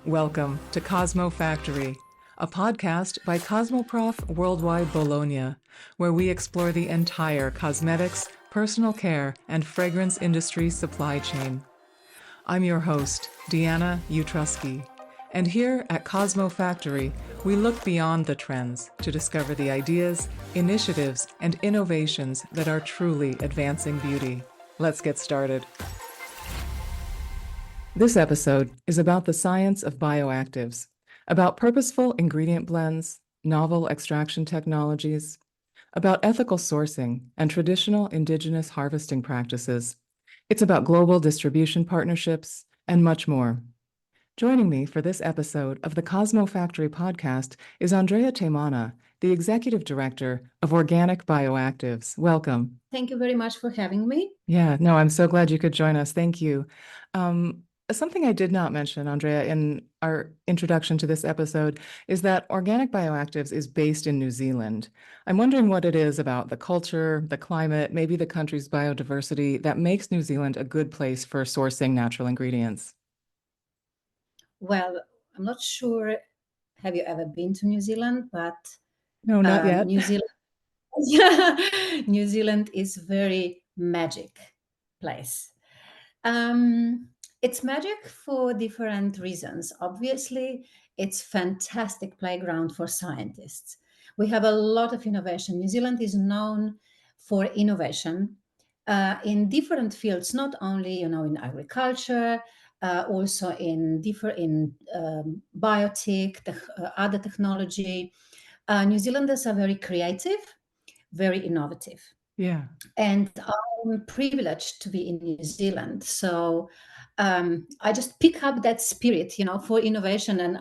Welcome to CosmoFactory, a podcast by Cosmoprof Worldwide Bologna, where we explore the entire cosmetics, personal care, and fragrance industry supply chain. I'm your host, Deanna Utrusky, and here at CosmoFactory, we look beyond the trends to discover the ideas, initiatives, and innovations that are truly advancing beauty. Let's get started. This episode is about the science of bioactives, about purposeful ingredient blends, novel extraction technologies, about ethical sourcing and traditional indigenous harvesting practices. It's about global distribution partnerships and much more. Joining me for this episode of the CosmoFactory podcast is Andrea Taimana, the Executive Director of Organic Bioactives. Welcome. Thank you very much for having me. Yeah, no, I'm so glad you could join us. Thank you. Something I did not mention, Andrea, in our introduction to this episode is that Organic Bioactives is based in New Zealand. I'm wondering what it is about the culture, the climate, maybe the country's biodiversity that makes New Zealand a good place for sourcing natural ingredients. Well, I'm not sure. Have you ever been to New Zealand? But No, not yet. New Zealand, yeah, New Zealand is very magic place. It's magic for different reasons. Obviously, it's fantastic playground for scientists. We have a lot of innovation. New Zealand is known for innovation in different fields, not only in agriculture, also in biotech, other technology. New Zealanders are very creative, very innovative. Yeah. And I'm privileged to be in New Zealand. So I just pick up that spirit, for innovation and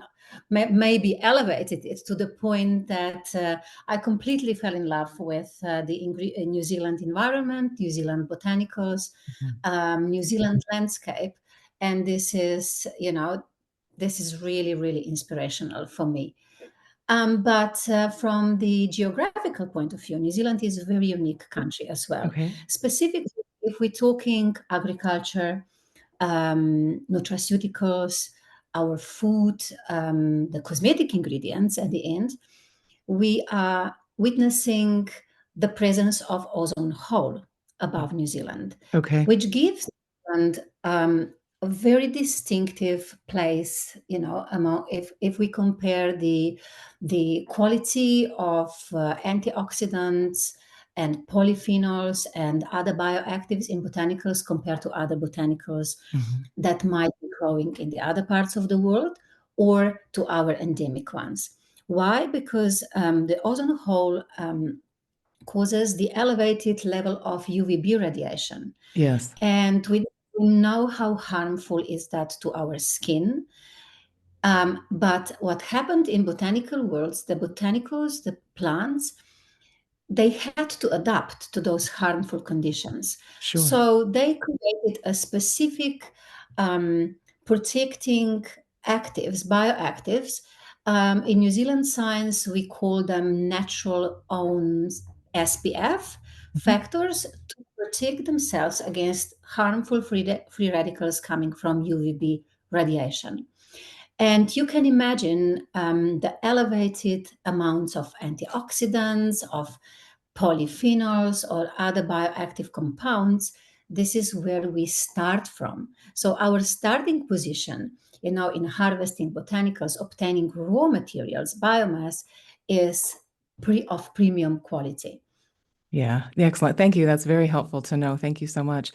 maybe elevated it to the point that I completely fell in love with the New Zealand environment, New Zealand botanicals, New Zealand landscape. And this is really, really inspirational for me. But from the geographical point of view, New Zealand is a very unique country as well. Okay. Specifically, if we're talking agriculture, nutraceuticals, our food, the cosmetic ingredients at the end, we are witnessing the presence of ozone hole above New Zealand, Okay. which gives and a very distinctive place, among if we compare the quality of antioxidants and polyphenols and other bioactives in botanicals compared to other botanicals that might be growing in the other parts of the world or to our endemic ones. Why? Because the ozone hole causes the elevated level of UVB radiation. Yes. And we know how harmful is that to our skin. But what happened in botanical worlds, the botanicals, the plants, they had to adapt to those harmful conditions. Sure. So they created a specific protecting actives, bioactives. In New Zealand science, we call them natural own SPF factors to protect themselves against harmful free radicals coming from UVB radiation. And you can imagine the elevated amounts of antioxidants, of polyphenols, or other bioactive compounds. This is where we start from. So our starting position, in harvesting botanicals, obtaining raw materials, biomass, is of premium quality. Yeah, excellent. Thank you. That's very helpful to know. Thank you so much.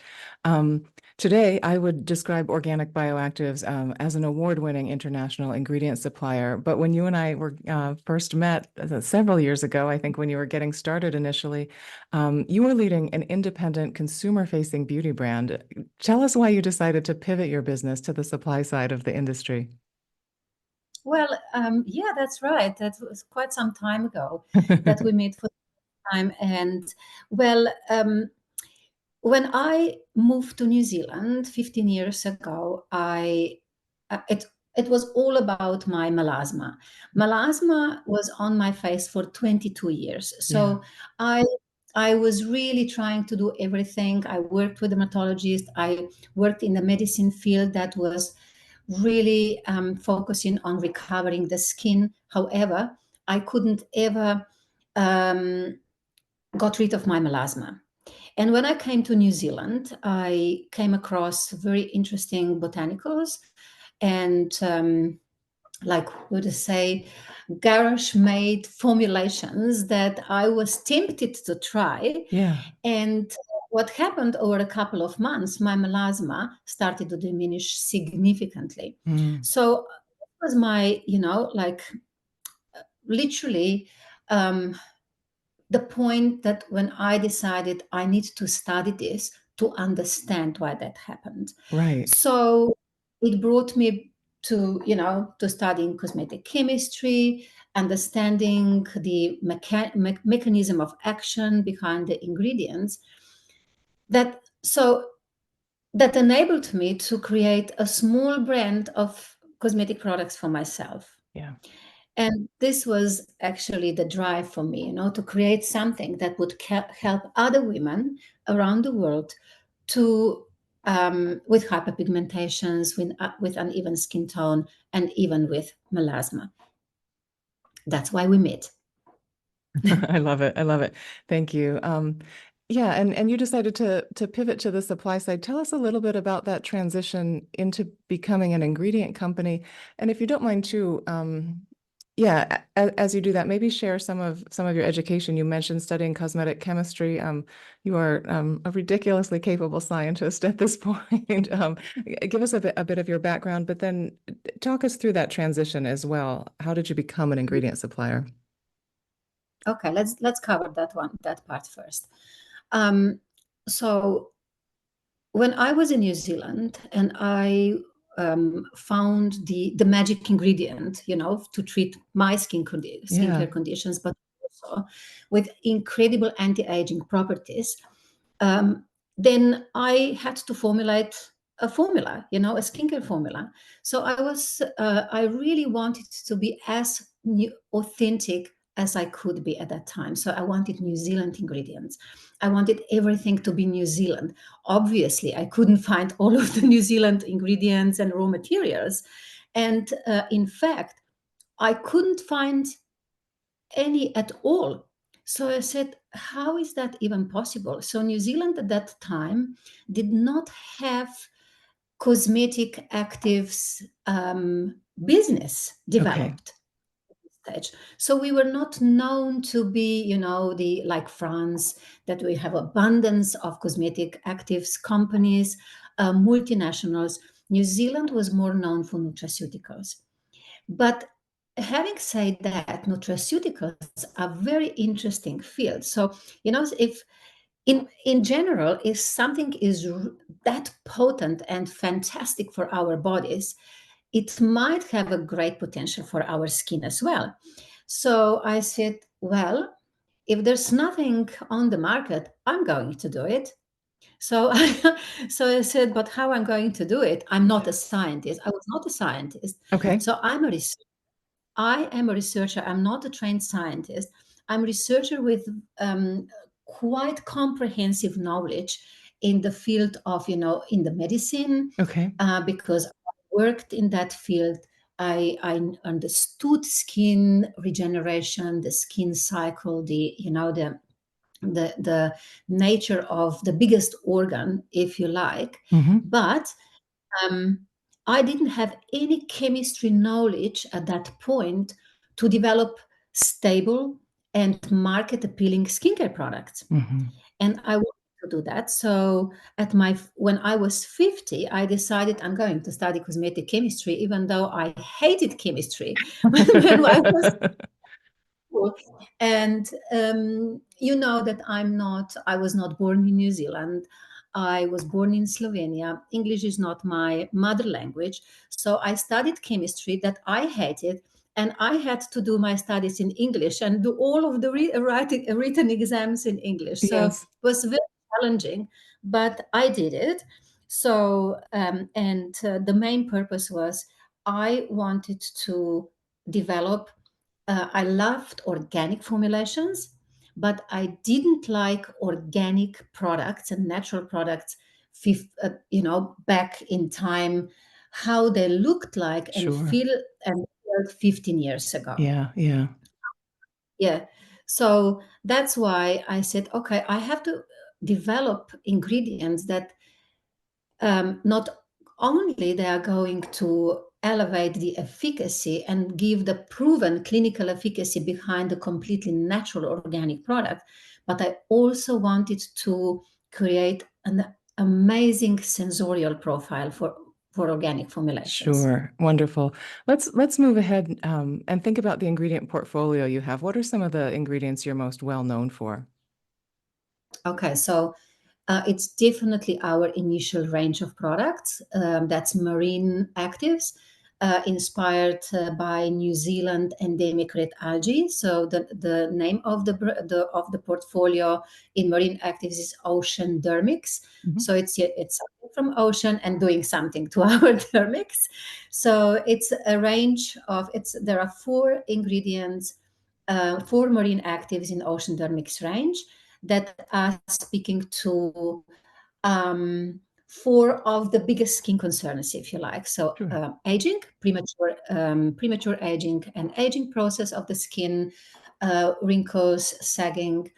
Today, I would describe Organic Bioactives as an award-winning international ingredient supplier. But when you and I were first met several years ago, I think when you were getting started initially, you were leading an independent consumer-facing beauty brand. Tell us why you decided to pivot your business to the supply side of the industry. Well, yeah, that's right. That was quite some time ago that we met for the time. And well, when I moved to New Zealand 15 years ago, it was all about my melasma. Melasma was on my face for 22 years. So I was really trying to do everything. I worked with dermatologists. I worked in the medicine field that was really focusing on recovering the skin. However, I couldn't ever got rid of my melasma. And when I came to New Zealand, I came across very interesting botanicals and like would say garage made formulations that I was tempted to try. Yeah. And what happened over a couple of months, my melasma started to diminish significantly. Mm. So it was my, like literally the point that when I decided I need to study this to understand why that happened. Right. So it brought me to, to studying cosmetic chemistry, understanding the mechanism of action behind the ingredients. That enabled me to create a small brand of cosmetic products for myself. Yeah. And this was actually the drive for me, to create something that would help other women around the world to with hyperpigmentations, with uneven skin tone, and even with melasma. That's why we met. I love it. I love it. Thank you. Yeah, and you decided to pivot to the supply side. Tell us a little bit about that transition into becoming an ingredient company. And if you don't mind too, yeah, as you do that, maybe share some of your education. You mentioned studying cosmetic chemistry. You are a ridiculously capable scientist at this point. Give us a bit of your background, but then talk us through that transition as well. How did you become an ingredient supplier? Okay, let's cover that part first. Um, so when I was in New Zealand and I found the magic ingredient, to treat my Yeah. skincare conditions, but also with incredible anti-aging properties, um, then I had to formulate a formula, a skincare formula. So I really wanted to be as authentic as I could be at that time. So I wanted New Zealand ingredients. I wanted everything to be New Zealand. Obviously, I couldn't find all of the New Zealand ingredients and raw materials. And in fact, I couldn't find any at all. So I said, how is that even possible? So New Zealand at that time did not have cosmetic actives business Okay. developed stage. So we were not known to be, the like France, that we have abundance of cosmetic actives companies, multinationals. New Zealand was more known for nutraceuticals. But having said that, nutraceuticals are very interesting field. So, if in general, if something is that potent and fantastic for our bodies, it might have a great potential for our skin as well. So I said, well, if there's nothing on the market, I'm going to do it. So so I said, but how I'm going to do it? I'm not a scientist. I was not a scientist. Okay. So I am a researcher. I'm not a trained scientist. I'm a researcher with quite comprehensive knowledge in the field of, in the medicine, Okay. because I worked in that field. I understood skin regeneration, the skin cycle, the nature of the biggest organ, if you like. Hmm. But um, I didn't have any chemistry knowledge at that point to develop stable and market appealing skincare products. Hmm. And I wanted to do that. So when I was 50, I decided I'm going to study cosmetic chemistry, even though I hated chemistry when I was school. And you know that I was not born in New Zealand. I was born in Slovenia. English is not my mother language. So I studied chemistry that I hated. And I had to do my studies in English and do all of the written exams in English. So it Yes. was very challenging, but I did it. So, and the main purpose was I wanted to develop I loved organic formulations, but I didn't like organic products and natural products, back in time. how they looked like and Sure. felt 15 years ago. Yeah, yeah. Yeah. So that's why I said, okay, I have to develop ingredients that not only they are going to elevate the efficacy and give the proven clinical efficacy behind the completely natural organic product, but I also wanted to create an amazing sensorial profile for organic formulations. Sure. Wonderful. Let's move ahead and think about the ingredient portfolio you have. What are some of the ingredients you're most well known for? Okay, so it's definitely our initial range of products. That's marine actives, inspired by New Zealand endemic red algae. So the name of the portfolio in marine actives is Ocean Dermics. Mhm. So it's something from ocean and doing something to our dermics. So it's a range of there are four ingredients, four marine actives in Ocean Dermics range that are speaking to four of the biggest skin concerns, if you like. So Sure. aging, premature aging, and aging process of the skin, wrinkles, sagging.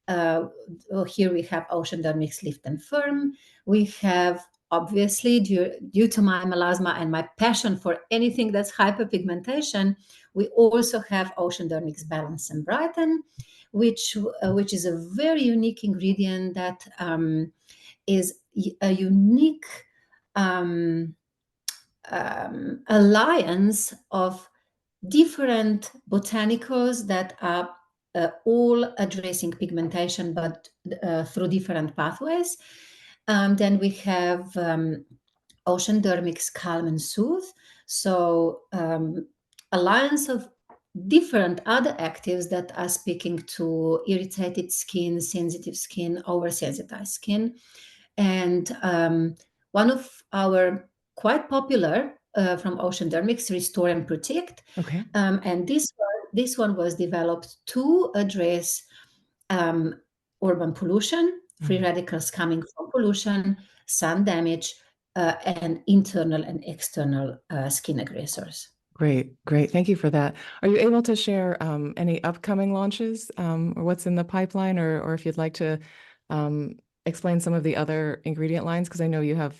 Here we have Ocean Dermics Lift and Firm. We have, obviously, due to my melasma and my passion for anything that's hyperpigmentation, we also have Ocean Dermics Balance and Brighten, which is a very unique ingredient that is a unique um, alliance of different botanicals that are all addressing pigmentation, but through different pathways. Then we have Ocean Dermic's Calm and Soothe. So alliance of different other actives that are speaking to irritated skin, sensitive skin, oversensitized skin. And one of our quite popular from Ocean Dermics, Restore and Protect. Okay. And this one was developed to address um, urban pollution, free Mm. radicals coming from pollution, sun damage, and internal and external skin aggressors. Great, great. Thank you for that. Are you able to share any upcoming launches or what's in the pipeline, or if you'd like to um, explain some of the other ingredient lines? Because I know you have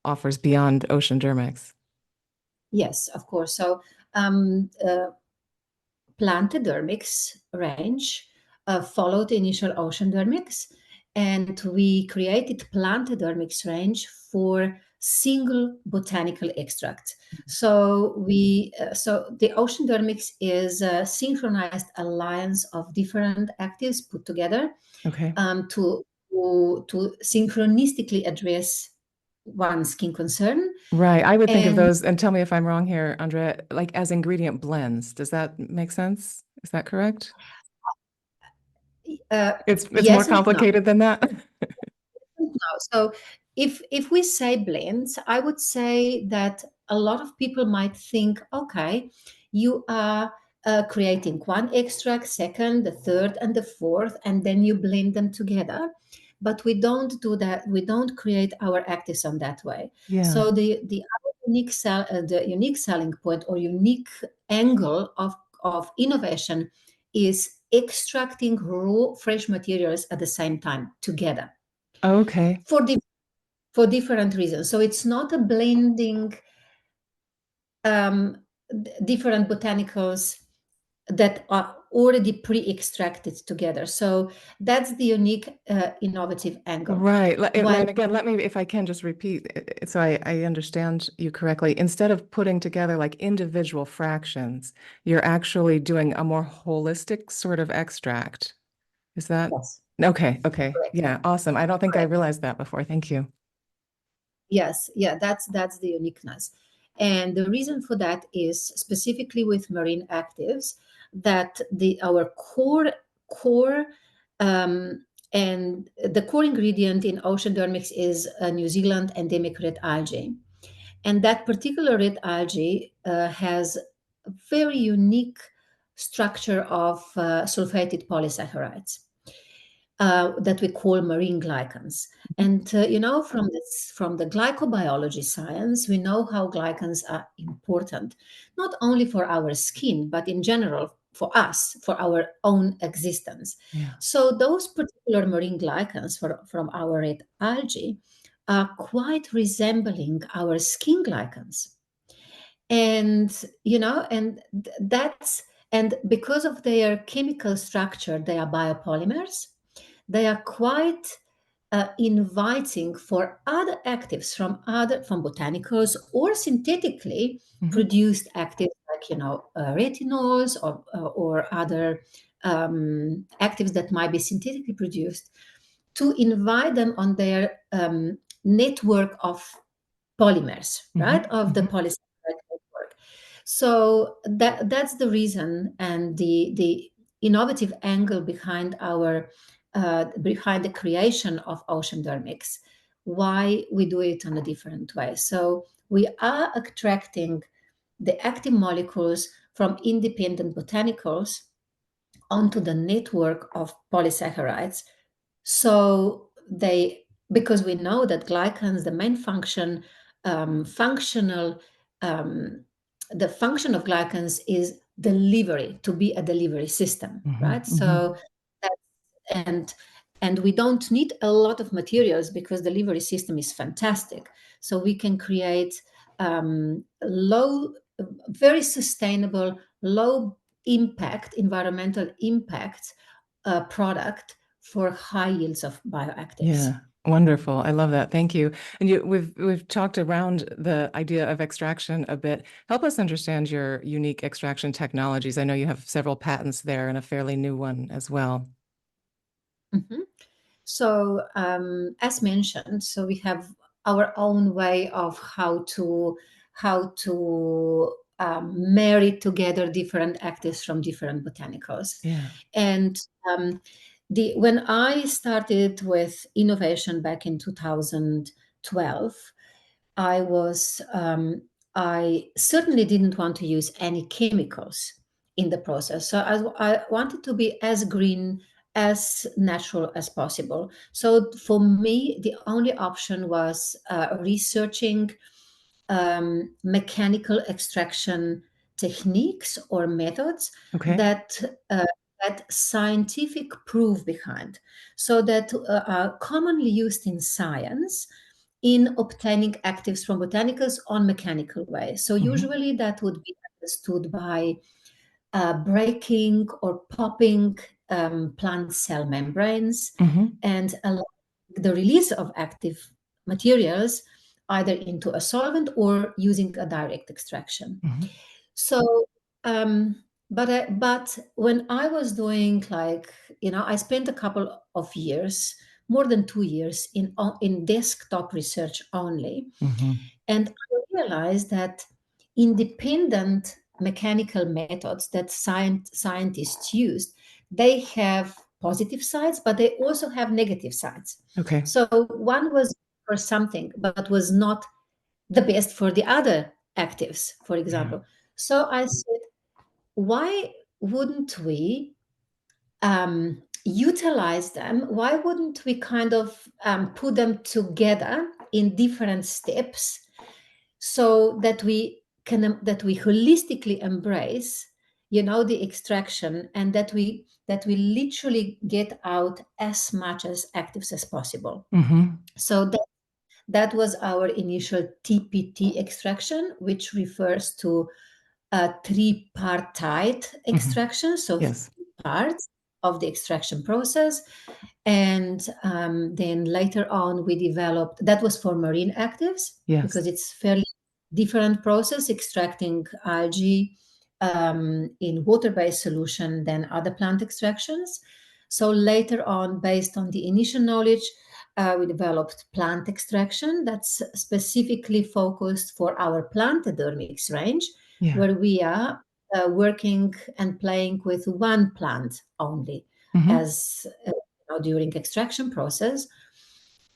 offers beyond Ocean Dermix. Yes, of course. So Plantadermics range followed the initial Ocean Dermics, and we created Plantadermics range for single botanical extract. So the Ocean Dermics is a synchronized alliance of different actives put together Okay. to synchronistically address one skin concern. Right. I would think of And those, and tell me if I'm wrong here, Andrea, like as ingredient blends. Does that make sense? Is that correct? uh, It's more yes and no. complicated than that. No. So if we say blends, I would say that a lot of people might think, okay, you are creating one extract, second, the third, and the fourth, and then you blend them together. But we don't do that. We don't create our actives on that way. Yeah. So the other the unique selling point or unique angle of innovation is extracting raw fresh materials at the same time together Okay. for for different reasons. So it's not a blending different botanicals that are already pre-extracted together. So that's the unique innovative angle. Right. While And again, let me, if I can just repeat, so I understand you correctly. Instead of putting together like individual fractions, you're actually doing a more holistic sort of extract. Is that? yes, Okay. Okay. correct, Yeah. Awesome. I don't think I correct. realized that before. Thank you. Yes, yeah, that's the uniqueness. And the reason for that is specifically with marine actives that the our core and the core ingredient in ocean dermics is New Zealand endemic red algae. And that particular red algae has a very unique structure of sulfated polysaccharides. that we call marine glycans. And from the glycobiology science, we know how glycans are important, not only for our skin, but in general for us, for our own existence. Yeah. So those particular marine glycans from our red algae are quite resembling our skin glycans. And that's and because of their chemical structure, they are biopolymers. They are quite inviting for other actives from botanicals or synthetically Mm-hmm. produced actives like retinols or other actives that might be synthetically produced, to invite them on their network of polymers, right, Mm-hmm. of the Mm-hmm. polysaccharide network. So that's the reason, and the innovative angle behind behind the creation of ocean dermics, why we do it in a different way. So we are extracting the active molecules from independent botanicals onto the network of polysaccharides. So they, because we know that glycans, the main function, functional, um, the function of glycans is delivery, to be a delivery system, Mm-hmm. right? Mm-hmm. So that, and and we don't need a lot of materials because delivery system is fantastic. So we can create low, very sustainable, low impact, environmental impact product for high yields of bioactives. Yeah, wonderful. I love that. Thank you. And we've talked around the idea of extraction a bit. Help us understand your unique extraction technologies. I know you have several patents there and a fairly new one as well. Mhm. So, as mentioned, so we have our own way of how to marry together different actives from different botanicals. Yeah. And when I started with innovation back in 2012, I was I certainly didn't want to use any chemicals in the process. So I wanted to be as green, as natural as possible. So for me, the only option was researching mechanical extraction techniques or methods Okay. that had scientific proof behind, so that are commonly used in science in obtaining actives from botanicals on mechanical way. So Mm-hmm. usually that would be understood by breaking or popping plant cell membranes Mm-hmm. and allow the release of active materials either into a solvent or using a direct extraction. Mm-hmm. So, but when I was doing, like, I spent a couple of years, more than 2 years, in desktop research only, Mm-hmm. and I realized that independent mechanical methods that scientists use, they have positive sides, but they also have negative sides. Okay. So one was for something, but was not the best for the other actives, for Yeah. example. So I said, why wouldn't we utilize them? Why wouldn't we kind of put them together in different steps so that we holistically embrace, the extraction, and that we literally get out as much as actives as possible. Mm-hmm. So that was our initial TPT extraction, which refers to a tripartite Mm-hmm. extraction, so Yes. three parts of the extraction process. And then later on, we developed, that was for marine actives, Yes. because it's fairly different process extracting algae in water-based solution than other plant extractions. So later on, based on the initial knowledge, we developed plant extraction that's specifically focused for our plantadermics range, Yeah. where we are working and playing with one plant only Mm-hmm. as during extraction process.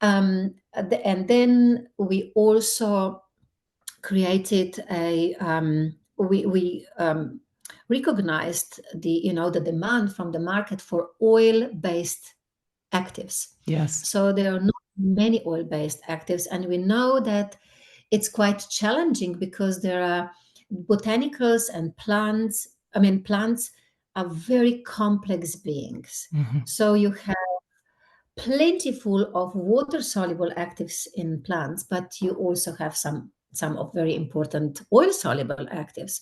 And then we also created we recognized the demand from the market for oil-based actives. Yes. So there are not many oil-based actives, and we know that it's quite challenging because there are botanicals and plants. I mean, plants are very complex beings. Hmm. So you have plentiful of water-soluble actives in plants, but you also have some of very important oil-soluble actives.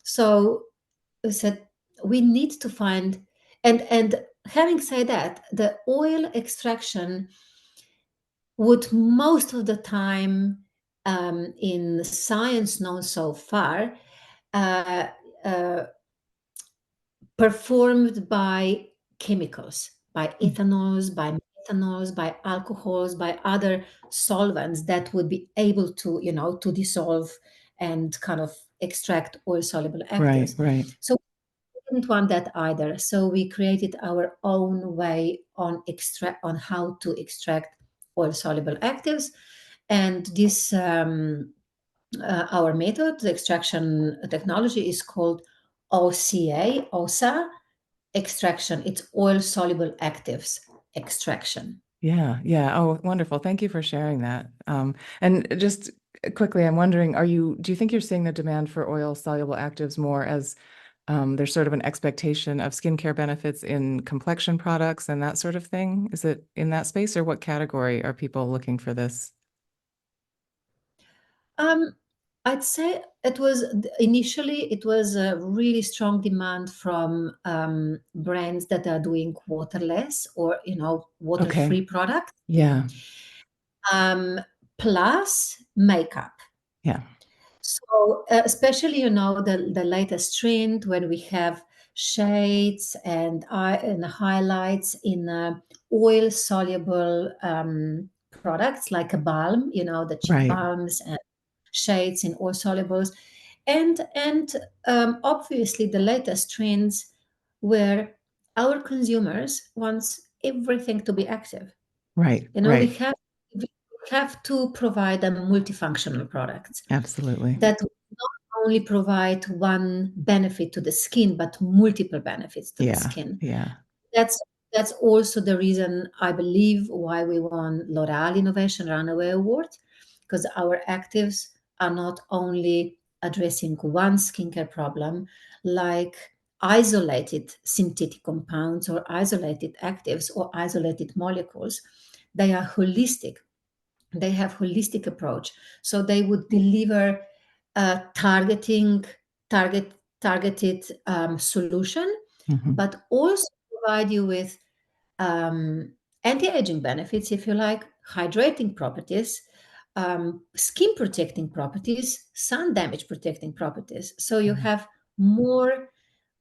So I said we need to find, and having said that, the oil extraction would most of the time, in science known so far, uh, uh, performed by chemicals, by ethanols, by methanols, by alcohols, by other solvents that would be able to, to dissolve and kind of extract oil soluble Right, actives. right. So we didn't want that either. So we created our own way on how to extract oil soluble actives. And this our method, the extraction technology, is called OSA extraction. It's oil soluble actives extraction. Yeah, yeah. Oh, wonderful. Thank you for sharing that. And just quickly, I'm wondering, do you think you're seeing the demand for oil soluble actives more as there's sort of an expectation of skincare benefits in complexion products and that sort of thing? Is it in that space, or what category are people looking for this? Um, I'd say it was a really strong demand from brands that are doing waterless or Okay. water-free products, Yeah. um, plus makeup. Yeah. So, especially, the latest trend when we have shades and highlights in oil soluble products like a balm, the cheek Right. balms and shades in oil solubles, and obviously the latest trends where our consumers wants everything to be active. Right. You know, we Right. have we have to provide them multifunctional products Absolutely. that not only provide one benefit to the skin, but multiple benefits to the Yeah. skin. Yeah. That's that's also the reason I believe why we won L'Oreal Innovation Runaway Award, because our actives are not only addressing one skincare problem, like isolated synthetic compounds or isolated actives or isolated molecules. They are holistic. They have holistic approach, so they would deliver a target targeted solution, Hmm. but also provide you with um, anti-aging benefits, if you like, hydrating properties, skin protecting properties, sun damage protecting properties. So you have more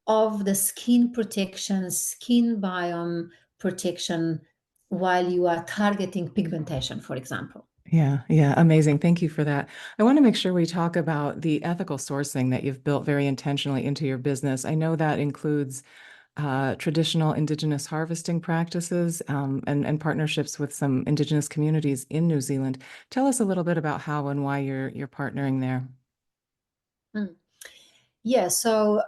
of the skin protection, skin biome protection, while you are targeting pigmentation, for example. Yeah, yeah, amazing. Thank you for that. I want to make sure we talk about the ethical sourcing that you've built very intentionally into your business. I know that includes traditional indigenous harvesting practices and partnerships with some indigenous communities in New Zealand. Tell us a little bit about how and why you're partnering there. Mm. Yeah, so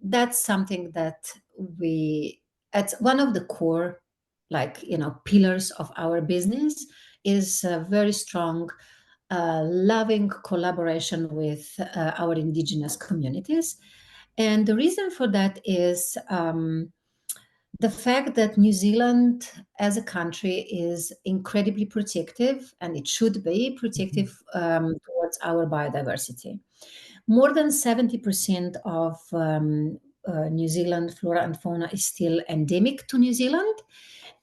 that's something that it's one of the core, like, pillars of our business is a very strong, loving collaboration with our indigenous communities. And the reason for that is the fact that New Zealand as a country is incredibly protective, and it should be Mhm. protective towards our biodiversity. More than 70% of New Zealand flora and fauna is still endemic to New Zealand.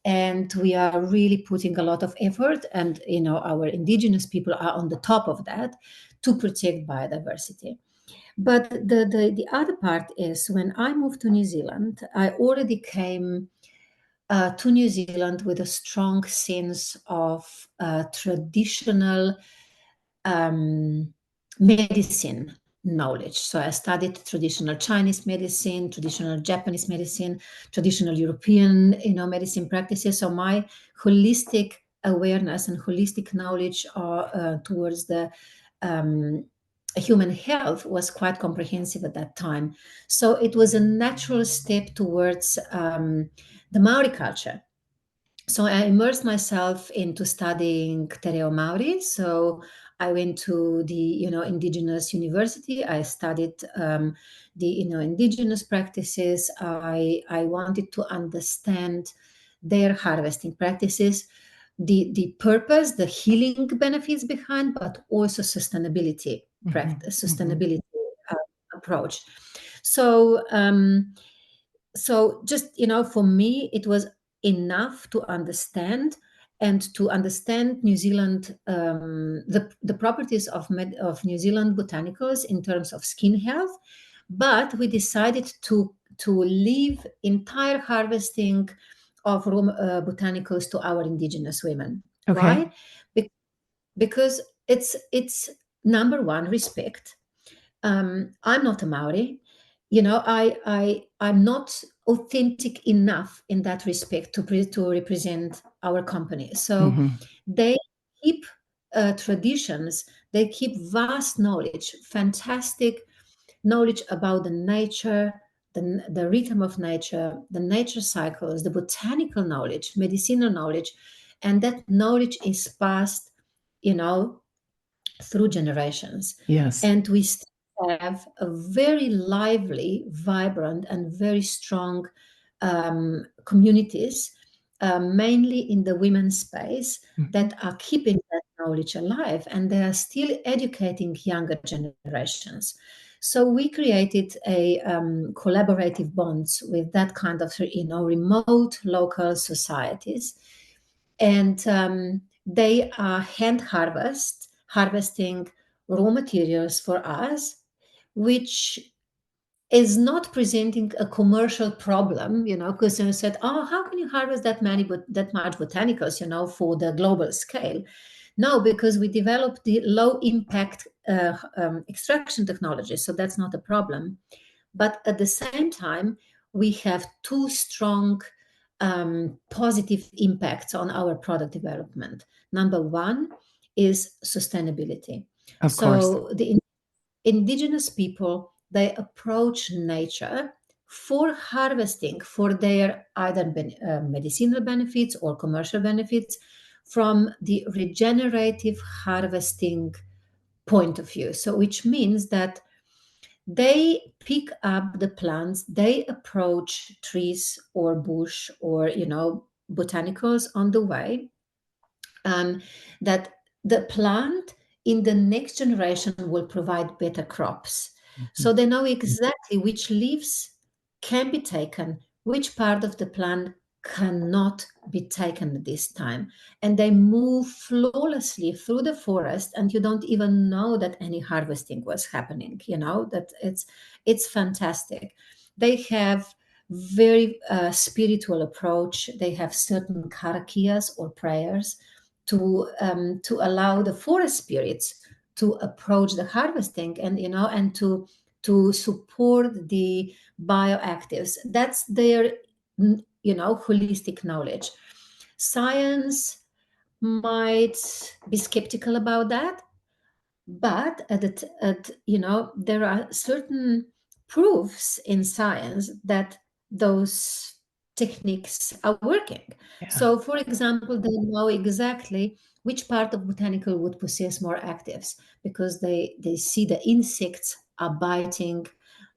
And we are really putting a lot of effort, and our indigenous people are on the top of that to protect biodiversity. But the other part is when I moved to New Zealand, I already came to New Zealand with a strong sense of traditional um, medicine knowledge. So I studied traditional Chinese medicine, traditional Japanese medicine, traditional European, medicine practices. So my holistic awareness and holistic knowledge towards the um, human health was quite comprehensive at that time. So it was a natural step towards the Maori culture. So I immersed myself into studying Te Reo Maori. So I went to the Indigenous University. I studied the indigenous practices. I wanted to understand their harvesting practices, the purpose, the healing benefits behind, but also sustainability sustainability uh, approach. So just for me it was enough to understand New Zealand, the properties of New Zealand botanicals in terms of skin health. But we decided to leave entire harvesting of botanicals to our indigenous women. Okay. Why? Because it's number one, respect. I'm not a Maori. I'm not authentic enough in that respect to represent our company. So Hmm. they keep traditions, they keep vast knowledge, fantastic knowledge about the nature, the rhythm of nature, the nature cycles, the botanical knowledge, medicinal knowledge, and that knowledge is passed, you know, through generations. Yes. And we still have a very lively, vibrant, and very strong communities, mainly in the women's space, Hmm. that are keeping that knowledge alive, and they are still educating younger generations. So we created a collaborative bonds with that kind of remote local societies, and they are harvesting raw materials for us, which is not presenting a commercial problem, because you said, oh, how can you harvest that much botanicals, for the global scale? No, because we developed the low impact extraction technology, so that's not a problem. But at the same time, we have two strong positive impacts on our product development. Number one is sustainability. Of course. So the indigenous people, they approach nature for harvesting for their either medicinal benefits or commercial benefits from the regenerative harvesting point of view. So which means that they pick up the plants, they approach trees or bush or botanicals on the way, that the plant in the next generation will provide better crops. Mhm. So they know exactly which leaves can be taken, which part of the plant cannot be taken at this time. And they move flawlessly through the forest, and you don't even know that any harvesting was happening, that it's fantastic. They have very spiritual approach. They have certain karakias or prayers to allow the forest spirits to approach the harvesting, and to support the bioactives. That's their holistic knowledge. Science might be skeptical about that, but there are certain proofs in science that those techniques are working. Yeah. So, for example, they know exactly which part of botanical would possess more actives, because they see the insects are biting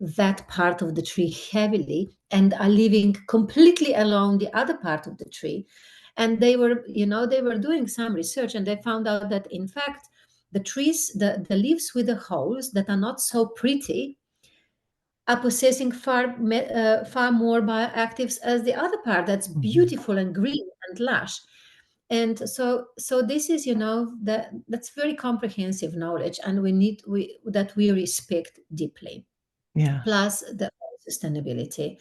that part of the tree heavily and are leaving completely alone the other part of the tree. And they were doing some research, and they found out that in fact the trees, the leaves with the holes that are not so pretty, are possessing far more bioactives as the other part that's Mhm. beautiful and green and lush. And so this is that's very comprehensive knowledge, and we respect deeply. Yeah. Plus the sustainability.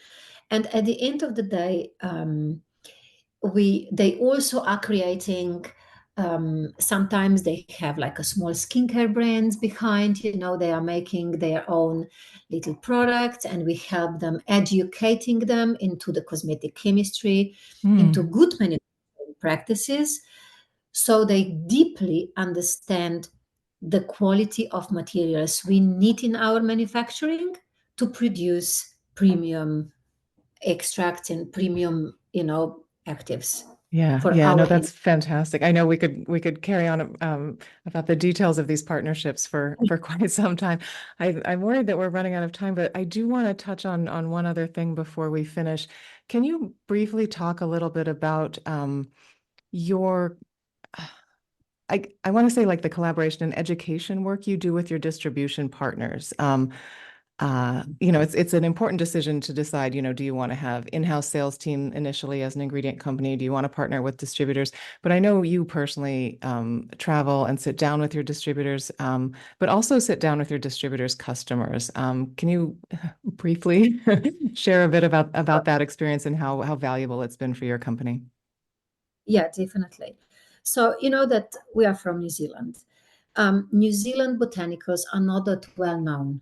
And at the end of the day, they also are creating, sometimes they have like a small skincare brands behind, they are making their own little products, and we help them educating them into the cosmetic chemistry, into Mm. good manufacturing practices, so they deeply understand the quality of materials we need in our manufacturing to produce premium extracts and premium actives. Yeah, for yeah, no, our that's fantastic. I know we could carry on about the details of these partnerships for quite some time. I'm worried that we're running out of time, but I do want to touch on one other thing before we finish. Can you briefly talk a little bit about your I want to say like the collaboration and education work you do with your distribution partners. It's an important decision to decide, do you want to have in-house sales team initially as an ingredient company? Do you want to partner with distributors? But I know you personally travel and sit down with your distributors, but also sit down with your distributors' customers. Can you briefly share a bit about that experience and how valuable it's been for your company? Yeah, definitely. So you know that we are from New Zealand. New Zealand botanicals are not that well known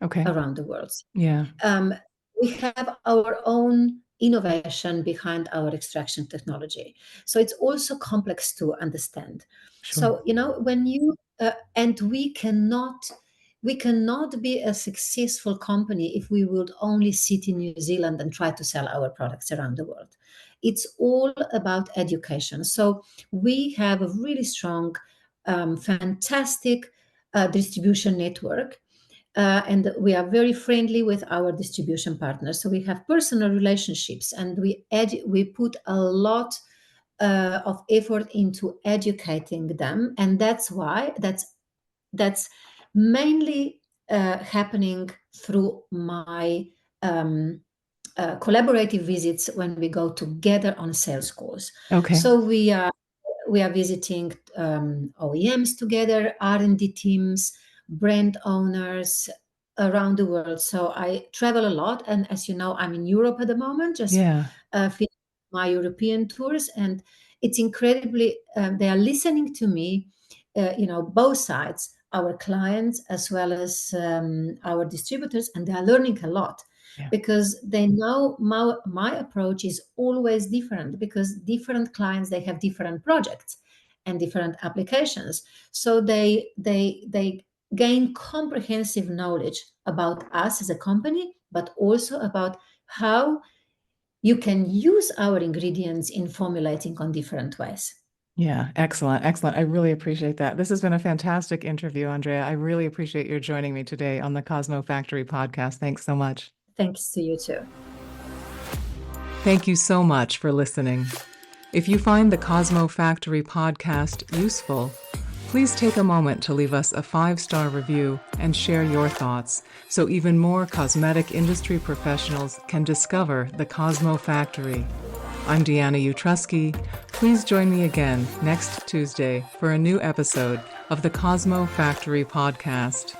Okay. around the world. Yeah, Um, we have our own innovation behind our extraction technology. So it's also complex to understand. sure. So, when you, and we cannot be a successful company if we would only sit in New Zealand and try to sell our products around the world. It's all about education. So we have a really strong, fantastic distribution network, and we are very friendly with our distribution partners. So we have personal relationships, and we put a lot of effort into educating them, and that's mainly happening through my collaborative visits when we go together on sales calls. Okay. So we are visiting OEMs together, R&D teams, brand owners around the world. So I travel a lot, and as you know, I'm in Europe at the moment, just Yeah. finishing my European tours, and it's incredibly. They are listening to me, both sides, our clients as well as our distributors, and they are learning a lot Yeah. because they know my approach is always different, because different clients, they have different projects and different applications, so they gain comprehensive knowledge about us as a company, but also about how you can use our ingredients in formulating on different ways. Yeah, excellent. Excellent. I really appreciate that. This has been a fantastic interview, Andrea. I really appreciate your joining me today on the Cosmo Factory podcast. Thanks so much. Thanks to you too. Thank you so much for listening. If you find the Cosmo Factory podcast useful, please take a moment to leave us a 5-star review and share your thoughts so even more cosmetic industry professionals can discover the Cosmo Factory. I'm Deanna Utrusky. Please join me again next Tuesday for a new episode of the Cosmo Factory podcast.